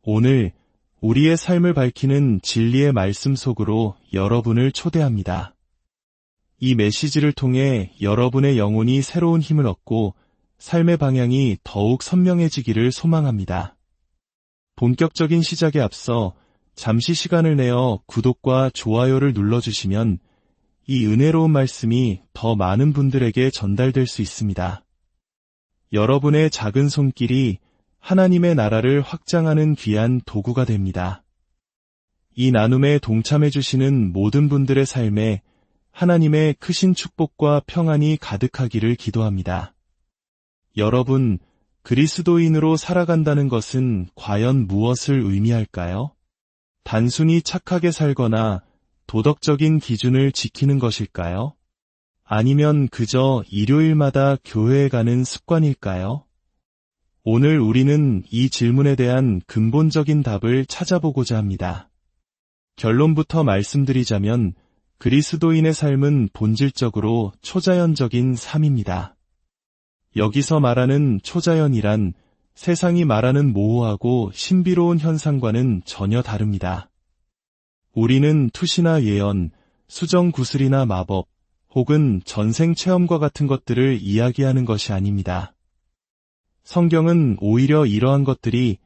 오늘 우리의 삶을 밝히는 진리의 말씀 속으로 여러분을 초대합니다. 이 메시지를 통해 여러분의 영혼이 새로운 힘을 얻고 삶의 방향이 더욱 선명해지기를 소망합니다. 본격적인 시작에 앞서 잠시 시간을 내어 구독과 좋아요를 눌러주시면 이 은혜로운 말씀이 더 많은 분들에게 전달될 수 있습니다. 여러분의 작은 손길이 하나님의 나라를 확장하는 귀한 도구가 됩니다. 이 나눔에 동참해주시는 모든 분들의 삶에 하나님의 크신 축복과 평안이 가득하기를 기도합니다. 여러분, 그리스도인으로 살아간다는 것은 과연 무엇을 의미할까요? 단순히 착하게 살거나 도덕적인 기준을 지키는 것일까요? 아니면 그저 일요일마다 교회에 가는 습관일까요? 오늘 우리는 이 질문에 대한 근본적인 답을 찾아보고자 합니다. 결론부터 말씀드리자면 그리스도인의 삶은 본질적으로 초자연적인 삶입니다. 여기서 말하는 초자연이란 세상이 말하는 모호하고 신비로운 현상과는 전혀 다릅니다. 우리는 투시나 예언, 수정구슬이나 마법, 혹은 전생 체험과 같은 것들을 이야기하는 것이 아닙니다. 성경은 오히려 이러한 것들이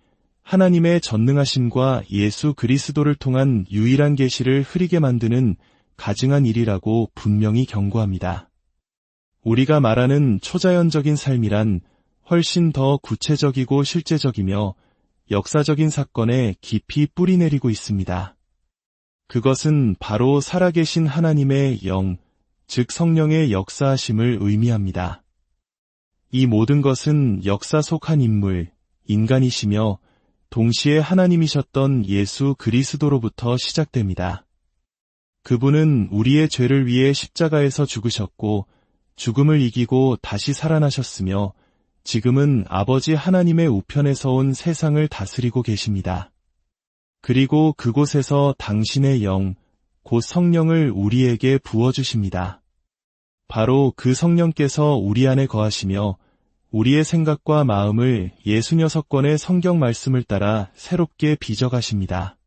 하나님의 전능하심과 예수 그리스도를 통한 유일한 계시를 흐리게 만드는 가증한 일이라고 분명히 경고합니다. 우리가 말하는 초자연적인 삶이란 훨씬 더 구체적이고 실제적이며 역사적인 사건에 깊이 뿌리내리고 있습니다. 그것은 바로 살아계신 하나님의 영, 즉 성령의 역사하심을 의미합니다. 이 모든 것은 역사 속 한 인물, 인간이시며 동시에 하나님이셨던 예수 그리스도로부터 시작됩니다. 그분은 우리의 죄를 위해 십자가에서 죽으셨고 죽음을 이기고 다시 살아나셨으며 지금은 아버지 하나님의 우편에서 온 세상을 다스리고 계십니다. 그리고 그곳에서 당신의 영, 곧 성령을 우리에게 부어주십니다. 바로 그 성령께서 우리 안에 거하시며 우리의 생각과 마음을 66권의 성경 말씀을 따라 새롭게 빚어가십니다.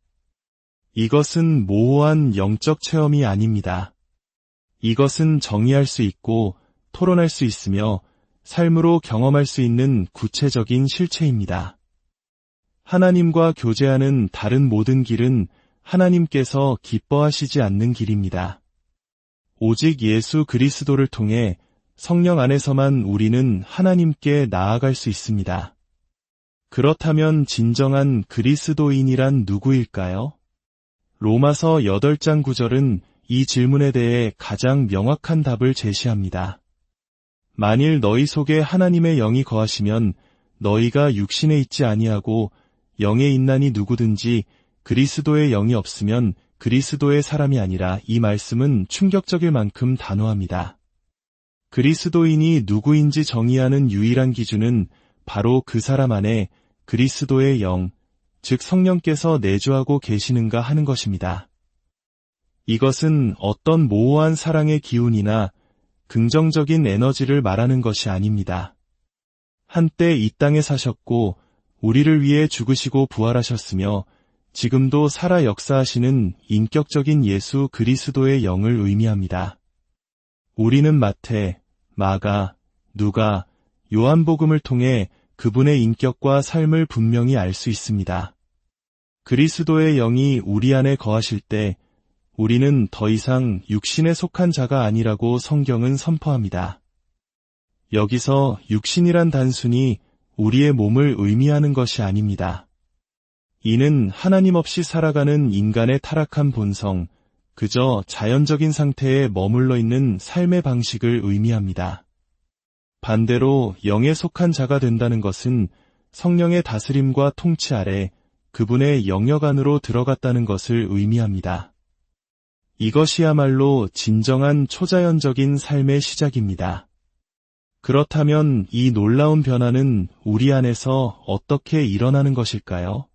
이것은 모호한 영적 체험이 아닙니다. 이것은 정의할 수 있고 토론할 수 있으며 삶으로 경험할 수 있는 구체적인 실체입니다. 하나님과 교제하는 다른 모든 길은 하나님께서 기뻐하시지 않는 길입니다. 오직 예수 그리스도를 통해 성령 안에서만 우리는 하나님께 나아갈 수 있습니다. 그렇다면 진정한 그리스도인이란 누구일까요? 로마서 8장 9절은 이 질문에 대해 가장 명확한 답을 제시합니다. 만일 너희 속에 하나님의 영이 거하시면 너희가 육신에 있지 아니하고 영에 있나니 누구든지 그리스도의 영이 없으면 그리스도의 사람이 아니라. 이 말씀은 충격적일 만큼 단호합니다. 그리스도인이 누구인지 정의하는 유일한 기준은 바로 그 사람 안에 그리스도의 영, 즉 성령께서 내주하고 계시는가 하는 것입니다. 이것은 어떤 모호한 사랑의 기운이나 긍정적인 에너지를 말하는 것이 아닙니다. 한때 이 땅에 사셨고 우리를 위해 죽으시고 부활하셨으며 지금도 살아 역사하시는 인격적인 예수 그리스도의 영을 의미합니다. 우리는 마태, 마가, 누가, 요한복음을 통해 그분의 인격과 삶을 분명히 알 수 있습니다. 그리스도의 영이 우리 안에 거하실 때 우리는 더 이상 육신에 속한 자가 아니라고 성경은 선포합니다. 여기서 육신이란 단순히 우리의 몸을 의미하는 것이 아닙니다. 이는 하나님 없이 살아가는 인간의 타락한 본성, 그저 자연적인 상태에 머물러 있는 삶의 방식을 의미합니다. 반대로 영에 속한 자가 된다는 것은 성령의 다스림과 통치 아래 그분의 영역 안으로 들어갔다는 것을 의미합니다. 이것이야말로 진정한 초자연적인 삶의 시작입니다. 그렇다면 이 놀라운 변화는 우리 안에서 어떻게 일어나는 것일까요?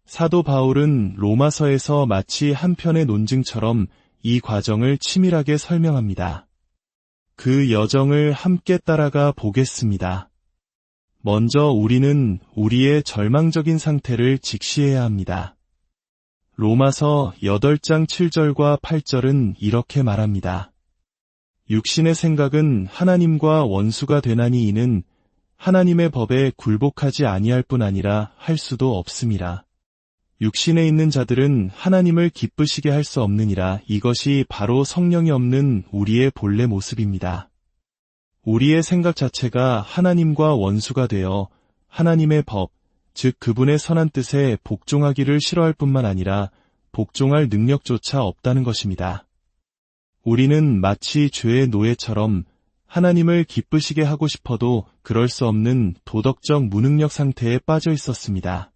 사도 바울은 로마서에서 마치 한 편의 논증처럼 이 과정을 치밀하게 설명합니다. 그 여정을 함께 따라가 보겠습니다. 먼저 우리는 우리의 절망적인 상태를 직시해야 합니다. 로마서 8장 7절과 8절은 이렇게 말합니다. 육신의 생각은 하나님과 원수가 되나니 이는 하나님의 법에 굴복하지 아니할 뿐 아니라 할 수도 없음이라. 육신에 있는 자들은 하나님을 기쁘시게 할 수 없느니라. 이것이 바로 성령이 없는 우리의 본래 모습입니다. 우리의 생각 자체가 하나님과 원수가 되어 하나님의 법, 즉 그분의 선한 뜻에 복종하기를 싫어할 뿐만 아니라 복종할 능력조차 없다는 것입니다. 우리는 마치 죄의 노예처럼 하나님을 기쁘시게 하고 싶어도 그럴 수 없는 도덕적 무능력 상태에 빠져 있었습니다.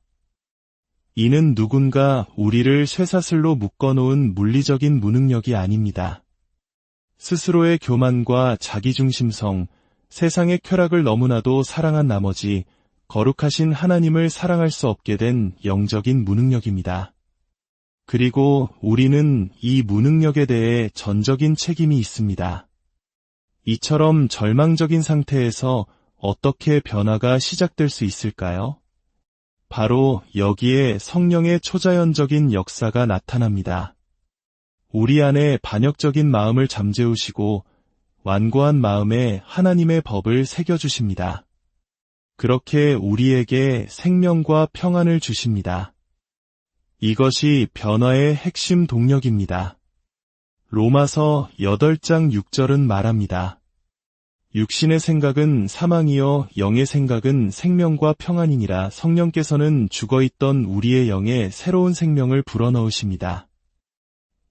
이는 누군가 우리를 쇠사슬로 묶어놓은 물리적인 무능력이 아닙니다. 스스로의 교만과 자기중심성, 세상의 쾌락을 너무나도 사랑한 나머지 거룩하신 하나님을 사랑할 수 없게 된 영적인 무능력입니다. 그리고 우리는 이 무능력에 대해 전적인 책임이 있습니다. 이처럼 절망적인 상태에서 어떻게 변화가 시작될 수 있을까요? 바로 여기에 성령의 초자연적인 역사가 나타납니다. 우리 안에 반역적인 마음을 잠재우시고 완고한 마음에 하나님의 법을 새겨주십니다. 그렇게 우리에게 생명과 평안을 주십니다. 이것이 변화의 핵심 동력입니다. 로마서 8장 6절은 말합니다. 육신의 생각은 사망이요 영의 생각은 생명과 평안이니라. 성령께서는 죽어있던 우리의 영에 새로운 생명을 불어넣으십니다.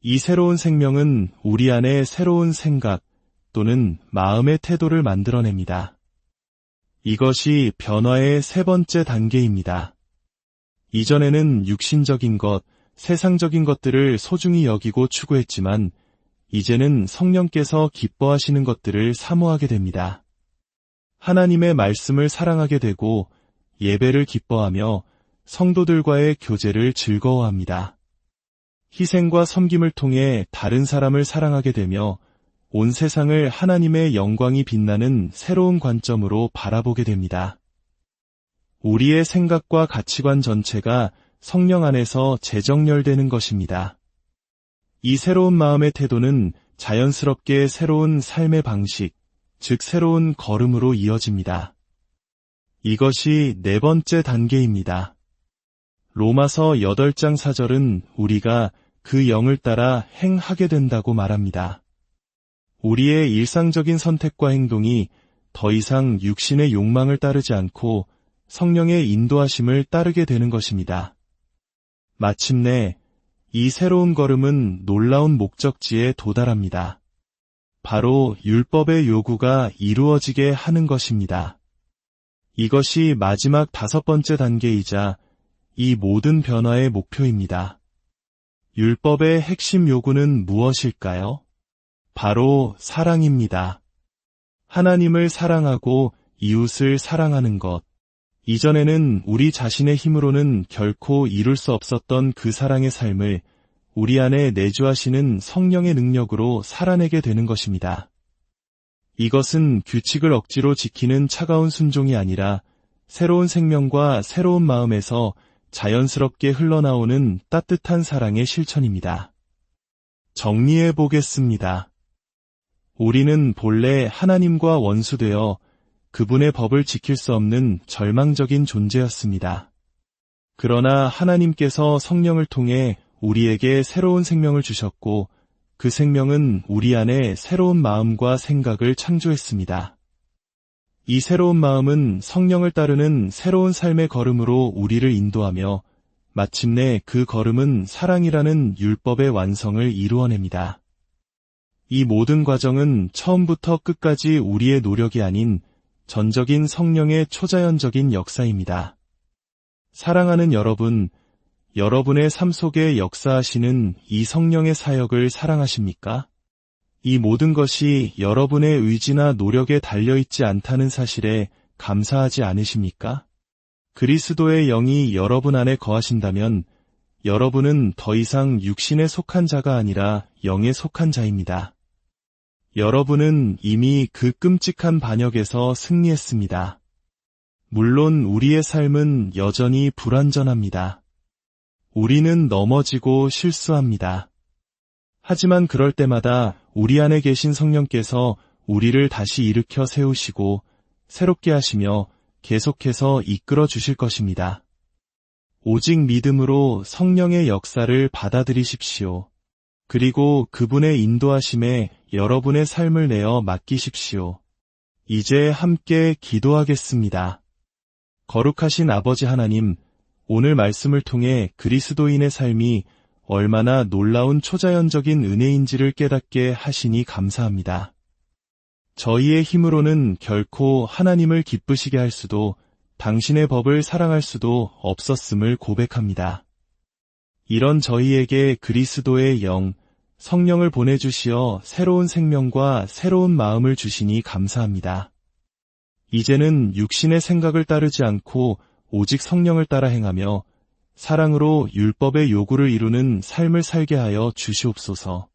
이 새로운 생명은 우리 안에 새로운 생각 또는 마음의 태도를 만들어냅니다. 이것이 변화의 세 번째 단계입니다. 이전에는 육신적인 것, 세상적인 것들을 소중히 여기고 추구했지만 이제는 성령께서 기뻐하시는 것들을 사모하게 됩니다. 하나님의 말씀을 사랑하게 되고 예배를 기뻐하며 성도들과의 교제를 즐거워합니다. 희생과 섬김을 통해 다른 사람을 사랑하게 되며 온 세상을 하나님의 영광이 빛나는 새로운 관점으로 바라보게 됩니다. 우리의 생각과 가치관 전체가 성령 안에서 재정렬되는 것입니다. 이 새로운 마음의 태도는 자연스럽게 새로운 삶의 방식, 즉 새로운 걸음으로 이어집니다. 이것이 네 번째 단계입니다. 로마서 8장 4절은 우리가 그 영을 따라 행하게 된다고 말합니다. 우리의 일상적인 선택과 행동이 더 이상 육신의 욕망을 따르지 않고 성령의 인도하심을 따르게 되는 것입니다. 마침내 이 새로운 걸음은 놀라운 목적지에 도달합니다. 바로 율법의 요구가 이루어지게 하는 것입니다. 이것이 마지막 5번째 단계이자 이 모든 변화의 목표입니다. 율법의 핵심 요구는 무엇일까요? 바로 사랑입니다. 하나님을 사랑하고 이웃을 사랑하는 것. 이전에는 우리 자신의 힘으로는 결코 이룰 수 없었던 그 사랑의 삶을 우리 안에 내주하시는 성령의 능력으로 살아내게 되는 것입니다. 이것은 규칙을 억지로 지키는 차가운 순종이 아니라 새로운 생명과 새로운 마음에서 자연스럽게 흘러나오는 따뜻한 사랑의 실천입니다. 정리해 보겠습니다. 우리는 본래 하나님과 원수되어 그분의 법을 지킬 수 없는 절망적인 존재였습니다. 그러나 하나님께서 성령을 통해 우리에게 새로운 생명을 주셨고 그 생명은 우리 안에 새로운 마음과 생각을 창조했습니다. 이 새로운 마음은 성령을 따르는 새로운 삶의 걸음으로 우리를 인도하며 마침내 그 걸음은 사랑이라는 율법의 완성을 이루어냅니다. 이 모든 과정은 처음부터 끝까지 우리의 노력이 아닌 전적인 성령의 초자연적인 역사입니다. 사랑하는 여러분, 여러분의 삶 속에 역사하시는 이 성령의 사역을 사랑하십니까? 이 모든 것이 여러분의 의지나 노력에 달려있지 않다는 사실에 감사하지 않으십니까? 그리스도의 영이 여러분 안에 거하신다면 여러분은 더 이상 육신에 속한 자가 아니라 영에 속한 자입니다. 여러분은 이미 그 끔찍한 반역에서 승리했습니다. 물론 우리의 삶은 여전히 불완전합니다. 우리는 넘어지고 실수합니다. 하지만 그럴 때마다 우리 안에 계신 성령께서 우리를 다시 일으켜 세우시고 새롭게 하시며 계속해서 이끌어 주실 것입니다. 오직 믿음으로 성령의 역사를 받아들이십시오. 그리고 그분의 인도하심에 여러분의 삶을 내어 맡기십시오. 이제 함께 기도하겠습니다. 거룩하신 아버지 하나님, 오늘 말씀을 통해 그리스도인의 삶이 얼마나 놀라운 초자연적인 은혜인지를 깨닫게 하시니 감사합니다. 저희의 힘으로는 결코 하나님을 기쁘시게 할 수도 당신의 법을 사랑할 수도 없었음을 고백합니다. 이런 저희에게 그리스도의 영, 성령을 보내주시어 새로운 생명과 새로운 마음을 주시니 감사합니다. 이제는 육신의 생각을 따르지 않고 오직 성령을 따라 행하며 사랑으로 율법의 요구를 이루는 삶을 살게 하여 주시옵소서.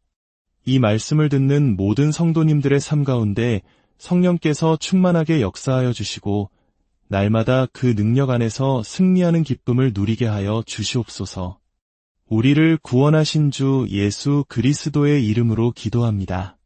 이 말씀을 듣는 모든 성도님들의 삶 가운데 성령께서 충만하게 역사하여 주시고 날마다 그 능력 안에서 승리하는 기쁨을 누리게 하여 주시옵소서. 우리를 구원하신 주 예수 그리스도의 이름으로 기도합니다.